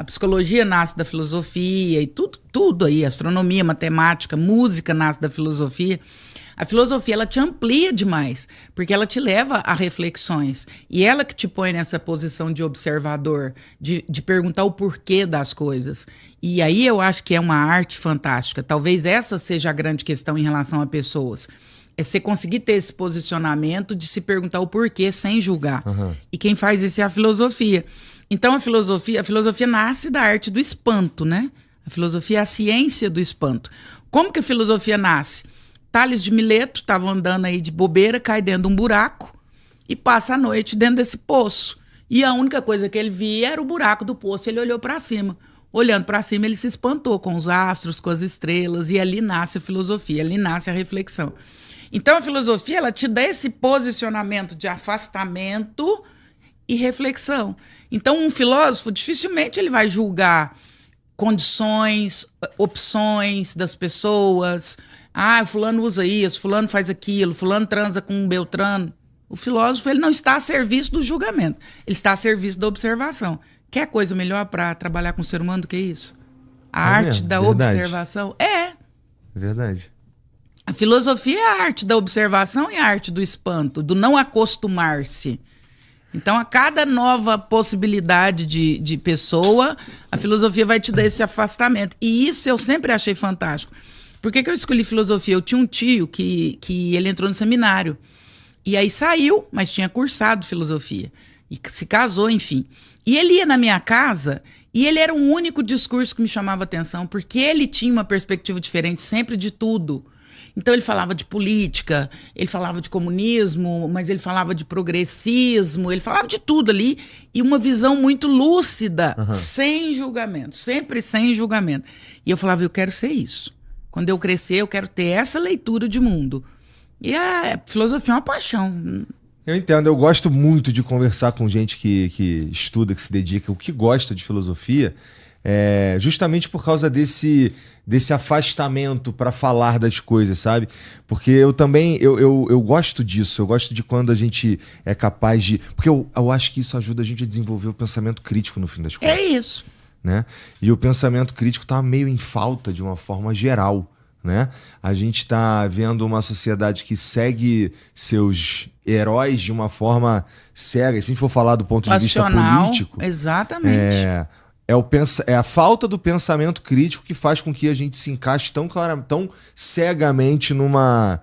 A psicologia nasce da filosofia e tudo aí, astronomia, matemática, música nasce da filosofia. A filosofia, ela te amplia demais, porque ela te leva a reflexões. E ela que te põe nessa posição de observador, de perguntar o porquê das coisas. E aí eu acho que é uma arte fantástica. Talvez essa seja a grande questão em relação a pessoas. É você conseguir ter esse posicionamento de se perguntar o porquê sem julgar. Uhum. E quem faz isso é a filosofia. Então a filosofia nasce da arte do espanto, né? A filosofia é a ciência do espanto. Como que a filosofia nasce? Tales de Mileto estava andando aí de bobeira, cai dentro de um buraco e passa a noite dentro desse poço. E a única coisa que ele via era o buraco do poço. Ele olhou para cima. Olhando para cima, ele se espantou com os astros, com as estrelas. E ali nasce a filosofia, ali nasce a reflexão. Então a filosofia, ela te dá esse posicionamento de afastamento e reflexão. Então um filósofo, dificilmente ele vai julgar condições, opções das pessoas. Ah, fulano usa isso, fulano faz aquilo, fulano transa com um beltrano. O filósofo, ele não está a serviço do julgamento, ele está a serviço da observação. Quer coisa melhor para trabalhar com o ser humano do que isso? A arte da observação? É. Verdade. A filosofia é a arte da observação e a arte do espanto, do não acostumar-se. Então, a cada nova possibilidade de pessoa, a filosofia vai te dar esse afastamento. E isso eu sempre achei fantástico. Por que eu escolhi filosofia? Eu tinha um tio que ele entrou no seminário. E aí saiu, mas tinha cursado filosofia. E se casou, enfim. E ele ia na minha casa e ele era o único discurso que me chamava atenção, porque ele tinha uma perspectiva diferente sempre de tudo. Então ele falava de política, ele falava de comunismo, mas ele falava de progressismo, ele falava de tudo ali, e uma visão muito lúcida, sem julgamento, sempre sem julgamento. E eu falava, eu quero ser isso. Quando eu crescer, eu quero ter essa leitura de mundo. E a filosofia é uma paixão. Eu entendo, eu gosto muito de conversar com gente que estuda, que se dedica, o que gosta de filosofia, justamente por causa desse afastamento para falar das coisas, sabe? Porque eu também, eu gosto disso, eu gosto de quando a gente é capaz de... Porque eu acho que isso ajuda a gente a desenvolver o pensamento crítico no fim das contas. É isso. Né? E o pensamento crítico está meio em falta de uma forma geral, né? A gente está vendo uma sociedade que segue seus heróis de uma forma cega. Se a gente for falar do ponto de vista político... Exatamente. É a falta do pensamento crítico que faz com que a gente se encaixe tão cegamente numa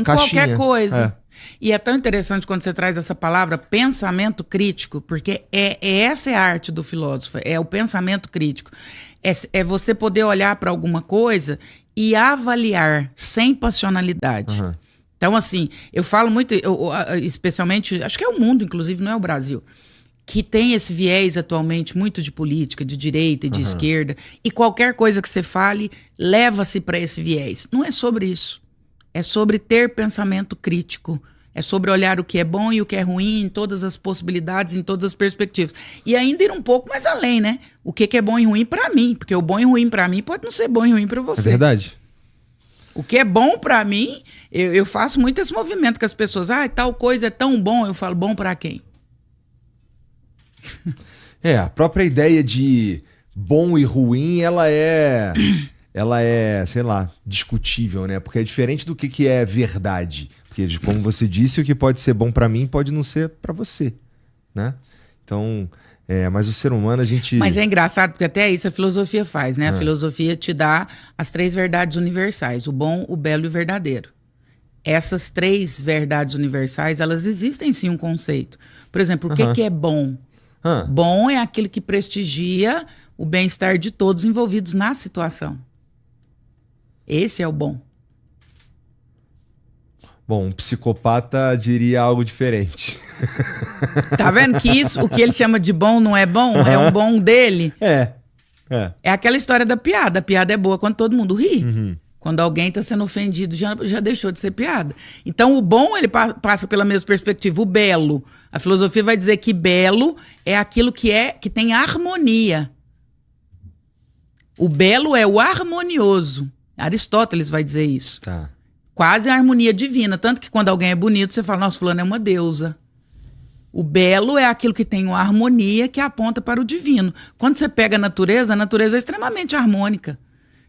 caixinha. Qualquer coisa. E é tão interessante quando você traz essa palavra pensamento crítico, porque essa é a arte do filósofo, é o pensamento crítico. É você poder olhar para alguma coisa e avaliar sem passionalidade. Então, assim, eu falo muito, especialmente, acho que é o mundo, inclusive, não é o Brasil, que tem esse viés atualmente muito de política, de direita e de esquerda, e qualquer coisa que você fale, leva-se para esse viés. Não é sobre isso. É sobre ter pensamento crítico. É sobre olhar o que é bom e o que é ruim, em todas as possibilidades, em todas as perspectivas. E ainda ir um pouco mais além, né? O que é bom e ruim para mim. Porque o bom e ruim para mim pode não ser bom e ruim para você. É verdade. O que é bom para mim, eu faço muito esse movimento com as pessoas. Ah, tal coisa é tão bom. Eu falo, bom para quem? A própria ideia de bom e ruim, ela é, sei lá, discutível, né? Porque é diferente do que é verdade. Porque, como você disse, o que pode ser bom pra mim pode não ser pra você, né? Então, mas o ser humano, a gente... Mas é engraçado, porque até isso a filosofia faz, né? A filosofia te dá as 3 verdades universais, o bom, o belo e o verdadeiro. Essas 3 verdades universais, elas existem sim um conceito. Por exemplo, o que é bom? Bom é aquilo que prestigia o bem-estar de todos envolvidos na situação. Esse é o bom. Bom, um psicopata diria algo diferente. Tá vendo que isso, o que ele chama de bom não é bom? É um bom dele? É aquela história da piada. A piada é boa quando todo mundo ri. Quando alguém está sendo ofendido, já deixou de ser piada. Então, o bom, ele passa pela mesma perspectiva. O belo. A filosofia vai dizer que belo é aquilo que tem harmonia. O belo é o harmonioso. Aristóteles vai dizer isso. Quase a harmonia divina. Tanto que quando alguém é bonito, você fala, nossa, fulano é uma deusa. O belo é aquilo que tem uma harmonia que aponta para o divino. Quando você pega a natureza é extremamente harmônica.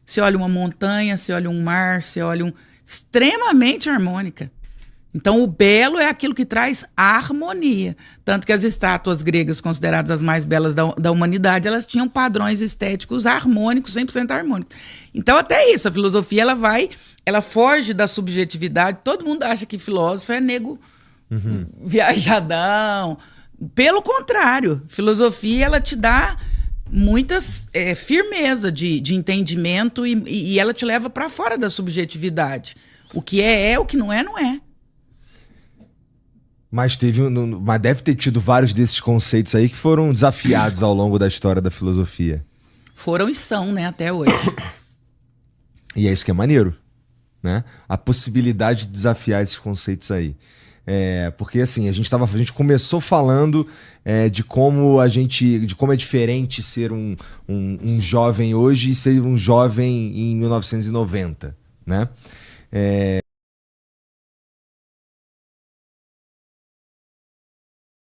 Você olha uma montanha, você olha um mar, você olha extremamente harmônica. Então, o belo é aquilo que traz harmonia. Tanto que as estátuas gregas, consideradas as mais belas da humanidade, elas tinham padrões estéticos harmônicos, 100% harmônicos. Então, até isso, a filosofia, ela foge da subjetividade. Todo mundo acha que filósofo é nego viajadão. Pelo contrário, filosofia, ela te dá muitas firmeza de entendimento e ela te leva para fora da subjetividade. O que é, o que não é, não é. Mas deve ter tido vários desses conceitos aí que foram desafiados ao longo da história da filosofia. Foram e são, né, até hoje. E é isso que é maneiro, né? A possibilidade de desafiar esses conceitos aí. Porque assim, a gente começou falando de como é diferente ser um jovem hoje e ser um jovem em 1990, né?